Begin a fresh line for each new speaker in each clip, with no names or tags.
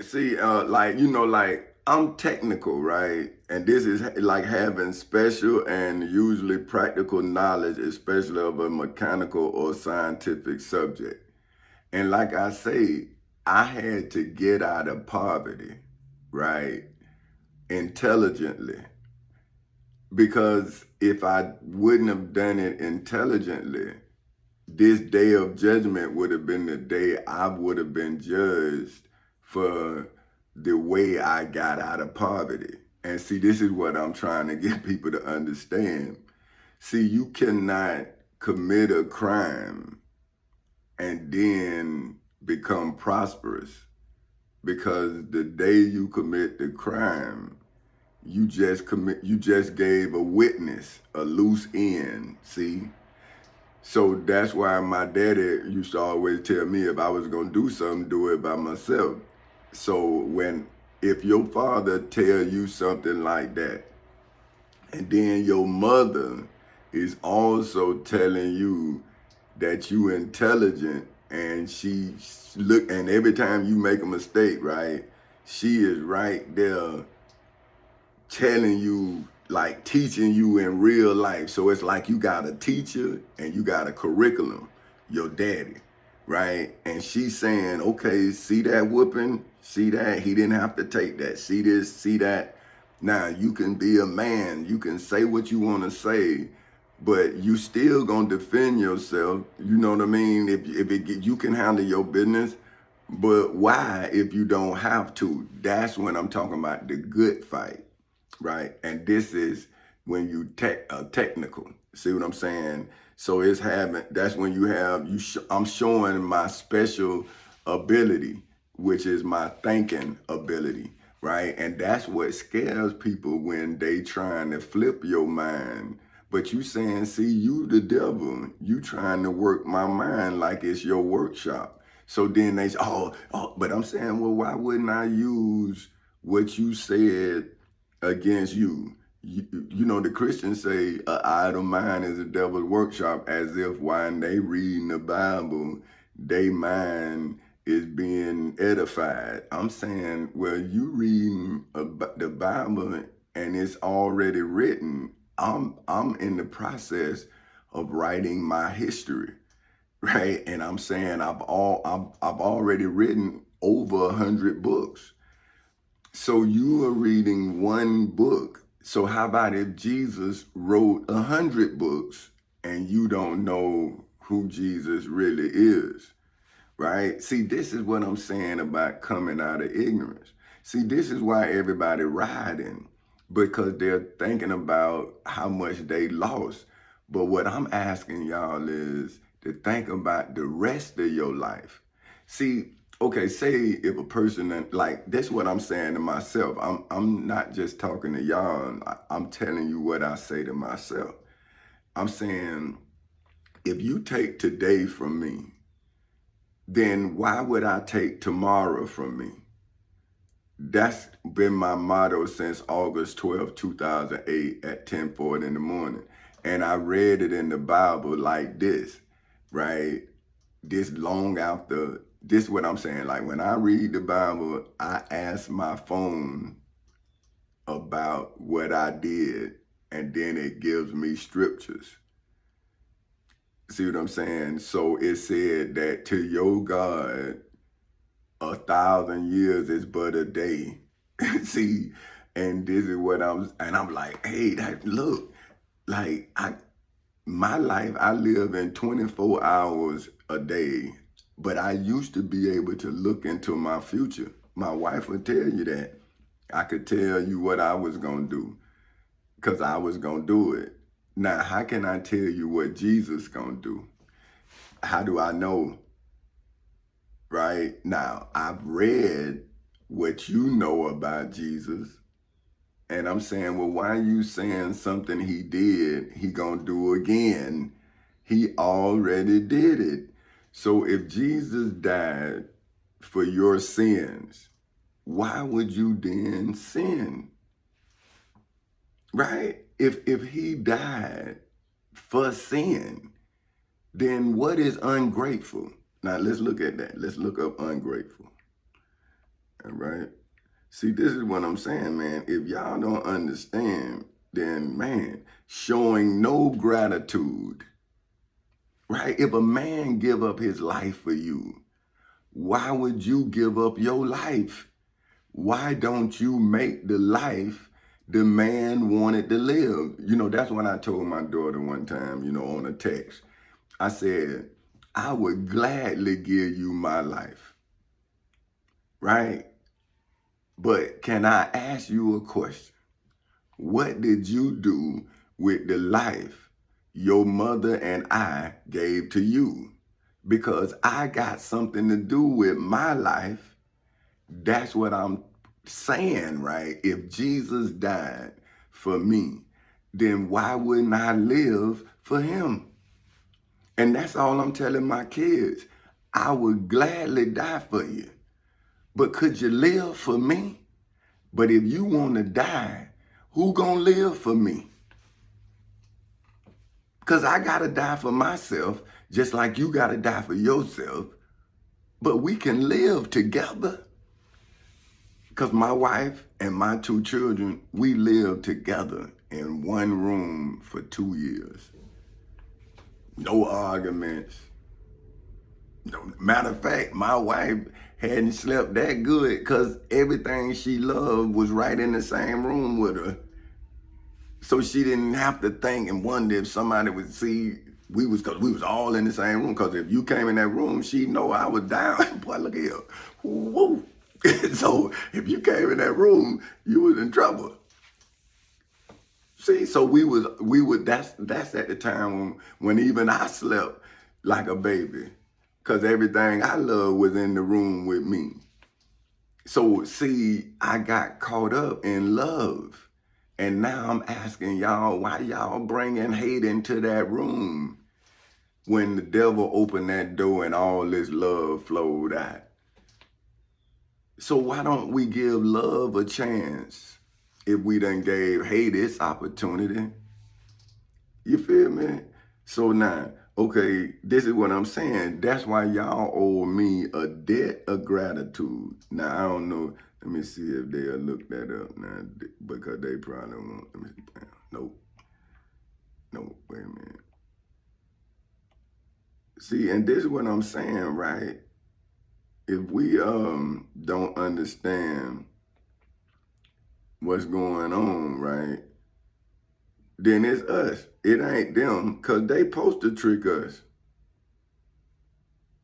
see, like, like I'm technical, right? And this is like having special and usually practical knowledge, especially of a mechanical or scientific subject. And like I say, I had to get out of poverty, right? Intelligently. Because if I wouldn't have done it intelligently, this day of judgment would have been the day I would have been judged for the way I got out of poverty. And see, this is what I'm trying to get people to understand. See, you cannot commit a crime and then become prosperous, because the day you commit the crime, you just gave a witness a loose end. See, so that's why my daddy used to always tell me if I was gonna do something, do it by myself. So if your father tell you something like that, and then your mother is also telling you that you intelligent, and and every time you make a mistake, right, she is right there telling you, like teaching you in real life. So it's like you got a teacher and you got a curriculum, your daddy, right? And she's saying, okay, see that whooping? See that? He didn't have to take that. See this, see that? Now you can be a man. You can say what you want to say, but you still gonna defend yourself. You know what I mean? You can handle your business, but why if you don't have to? That's when I'm talking about the good fight, right? And this is when you technical. See what I'm saying? So that's when you have I'm showing my special ability, which is my thinking ability, right? And that's what scares people when they trying to flip your mind. But you saying, see, you the devil. You trying to work my mind like it's your workshop. So then they say, but I'm saying, well, why wouldn't I use what you said against you? The Christians say an idle mind is a devil's workshop, as if when they reading the Bible, they mind is being edified. I'm saying, well, you reading the Bible and it's already written. I'm in the process of writing my history, right? And I'm saying I've already written over 100 books. So you are reading one book. So how about if Jesus wrote 100 books and you don't know who Jesus really is, right? See, this is what I'm saying about coming out of ignorance. See, this is why everybody riding, because they're thinking about how much they lost. But what I'm asking y'all is to think about the rest of your life. See, okay, say if a person, like, that's what I'm saying to myself. I'm not just talking to y'all. I'm telling you what I say to myself. I'm saying, if you take today from me, then why would I take tomorrow from me? That's been my motto since August 12, 2008 at 10:40 in the morning. And I read it in the Bible like this, right? This long after, this is what I'm saying. Like when I read the Bible, I ask my phone about what I did, and then it gives me scriptures. See what I'm saying? So it said that to your God, 1,000 years is but a day. See, and this is what I'm like, hey, look, like my life, I live in 24 hours a day, but I used to be able to look into my future. My wife would tell you that. I could tell you what I was going to do because I was going to do it. Now, how can I tell you what Jesus going to do? How do I know? Right? Now, I've read what you know about Jesus, and I'm saying, well, why are you saying something he did, he gonna do again? He already did it. So if Jesus died for your sins, why would you then sin? Right? If he died for sin, then what is ungrateful? Now let's look at that. Let's look up ungrateful. All right. See, this is what I'm saying, man. If y'all don't understand, then man, showing no gratitude, right? If a man give up his life for you, why would you give up your life? Why don't you make the life the man wanted to live? You know, that's what I told my daughter one time, you know, on a text. I said, I would gladly give you my life, right? But can I ask you a question? What did you do with the life your mother and I gave to you? Because I got something to do with my life. That's what I'm saying, right? If Jesus died for me, then why wouldn't I live for him? And that's all I'm telling my kids. I would gladly die for you. But could you live for me? But if you want to die, who gonna live for me? Because I gotta die for myself, just like you gotta die for yourself. But we can live together. Because my wife and my 2 children, we lived together in one room for 2 years. No arguments. No, matter of fact, my wife hadn't slept that good because everything she loved was right in the same room with her. So she didn't have to think and wonder if somebody would see because we was all in the same room. Because if you came in that room, she'd know I was down. Boy, look here. Woo. So if you came in that room, you was in trouble. See, so we would that's at the time when even I slept like a baby. Because everything I loved was in the room with me. So see, I got caught up in love. And now I'm asking y'all, why y'all bringing hate into that room when the devil opened that door and all this love flowed out? So why don't we give love a chance if we done gave hate its opportunity? You feel me? So now, okay, this is what I'm saying. That's why y'all owe me a debt of gratitude. Now, I don't know. Let me see if they'll look that up now, because they probably won't. Let me see. Nope. No, wait a minute. See, and this is what I'm saying, right? If we don't understand what's going on, right, then it's us. It ain't them, because they supposed to trick us.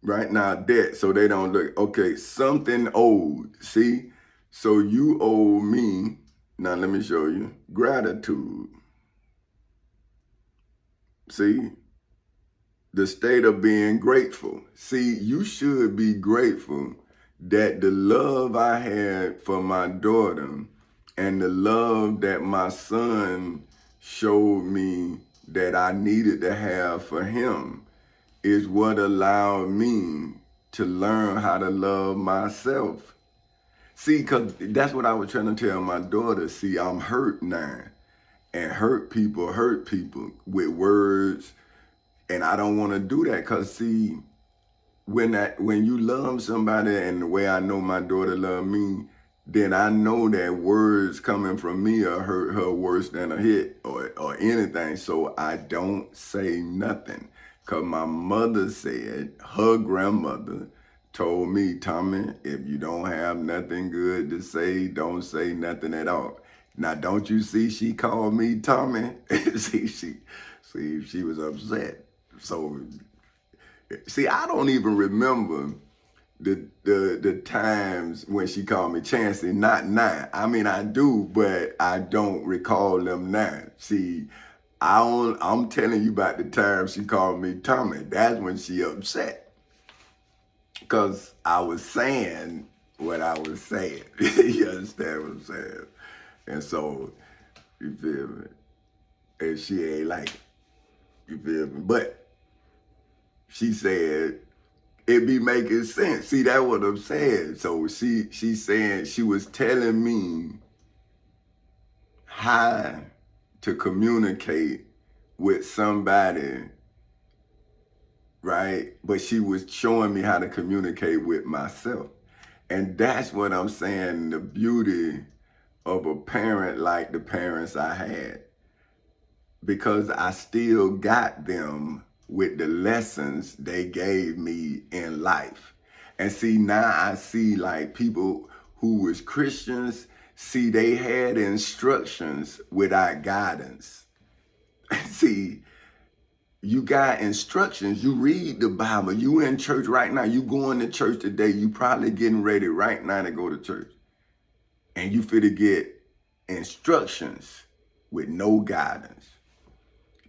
Right now, debt, so they don't look, okay, something owed. See? So you owe me, now let me show you, gratitude. See? The state of being grateful. See, you should be grateful that the love I had for my daughter and the love that my son showed me that I needed to have for him is what allowed me to learn how to love myself. See, because that's what I was trying to tell my daughter. See, I'm hurt now. And hurt people with words. And I don't want to do that because, see, when you love somebody and the way I know my daughter loved me, then I know that words coming from me will hurt her worse than a hit or anything. So I don't say nothing. Because my mother said, her grandmother told me, Tommy, if you don't have nothing good to say, don't say nothing at all. Now, don't you see she called me Tommy? see, she was upset. So, see, I don't even remember the times when she called me Chancey, not now. I mean, I do, but I don't recall them now. See, I'm telling you about the time she called me Tommy. That's when she upset. Because I was saying what I was saying. You understand what I'm saying? And so, you feel me? And she ain't like it. You feel me? But she said, it be making sense. See, that's what I'm saying. So she's saying, she was telling me how to communicate with somebody, right? But she was showing me how to communicate with myself. And that's what I'm saying, the beauty of a parent like the parents I had. Because I still got them with the lessons they gave me in life. And see, now I see like people who was Christians, see, they had instructions without guidance. See, you got instructions. You read the Bible. You in church right now. You going to church today. You probably getting ready right now to go to church. And you finna get instructions with no guidance.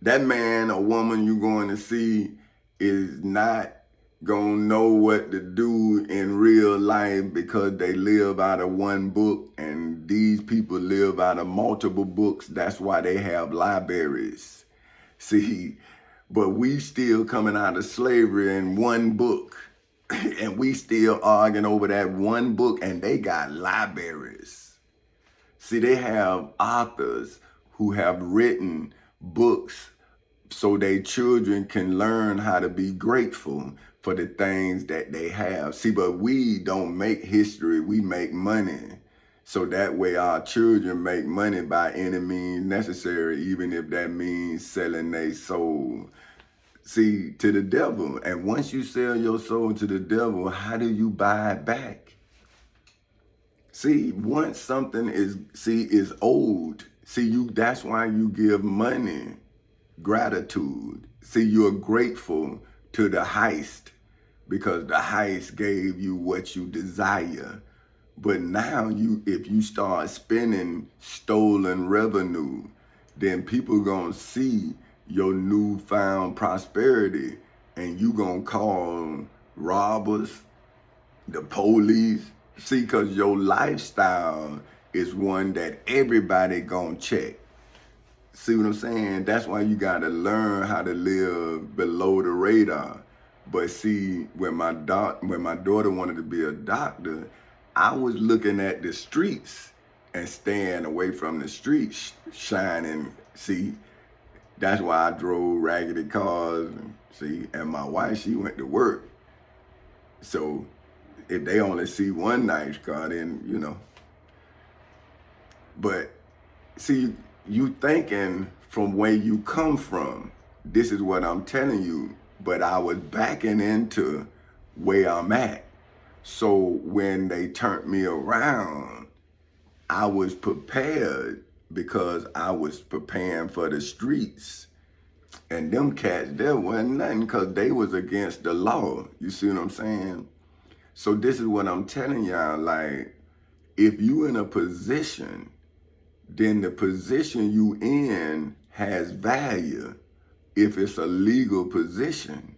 That man or woman you going to see is not gonna know what to do in real life because they live out of one book, and these people live out of multiple books. That's why they have libraries. See, but we still coming out of slavery in one book, and we still arguing over that one book, and they got libraries. See, they have authors who have written books so their children can learn how to be grateful for the things that they have. See, but we don't make history, we make money. So that way our children make money by any means necessary, even if that means selling their soul. See, to the devil. And once you sell your soul to the devil, how do you buy it back? See, once something is owed, that's why you give money. Gratitude. See, you're grateful to the heist because the heist gave you what you desire. But now if you start spending stolen revenue, then people gonna see your newfound prosperity, and you gonna call robbers, the police. See, because your lifestyle is one that everybody gonna check. See what I'm saying? That's why you got to learn how to live below the radar. But see, when my daughter wanted to be a doctor, I was looking at the streets and staying away from the streets, shining. See, that's why I drove raggedy cars. See, and my wife, she went to work. So if they only see one nice car, then, you know. But see, you thinking from where you come from. This is what I'm telling you. But I was backing into where I'm at. So when they turned me around, I was prepared because I was preparing for the streets. And them cats, there wasn't nothing because they was against the law. You see what I'm saying? So this is what I'm telling y'all. Like, if you in a position, then the position you in has value if it's a legal position.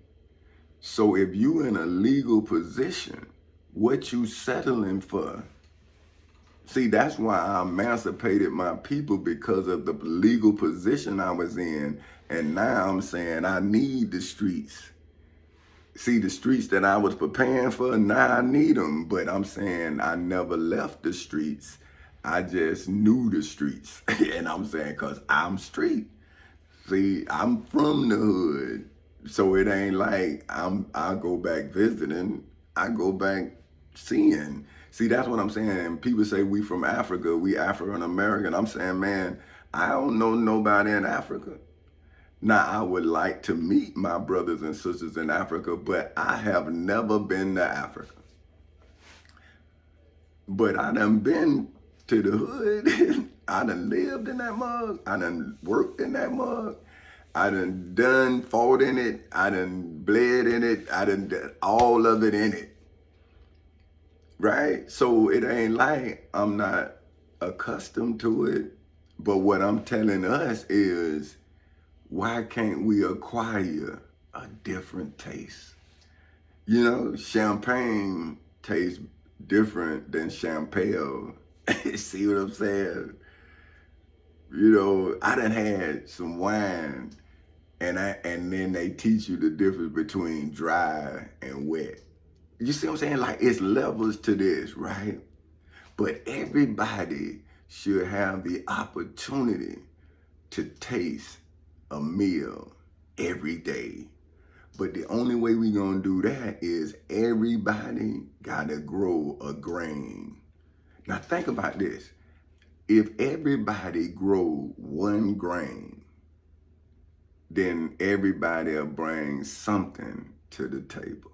So if you in a legal position, what you settling for? See, that's why I emancipated my people, because of the legal position I was in. And now I'm saying I need the streets. See, the streets that I was preparing for, now I need them. But I'm saying I never left the streets. I just knew the streets. And I'm saying, because I'm street. See, I'm from the hood. So it ain't like I go back visiting. I go back seeing. See, that's what I'm saying. And people say we from Africa, we African American. I'm saying, man, I don't know nobody in Africa. Now, I would like to meet my brothers and sisters in Africa, but I have never been to Africa. But I done been to the hood. I done lived in that mug. I done worked in that mug. I done fought in it. I done bled in it. I done all of it in it. Right? So it ain't like I'm not accustomed to it. But what I'm telling us is, why can't we acquire a different taste? You know, champagne tastes different than champagne. See what I'm saying? You know, I done had some wine, and then they teach you the difference between dry and wet. You see what I'm saying? Like, it's levels to this, right? But everybody should have the opportunity to taste a meal every day. But the only way we gonna do that is everybody gotta grow a grain. Now think about this. If everybody grow 1 grain, then everybody will bring something to the table.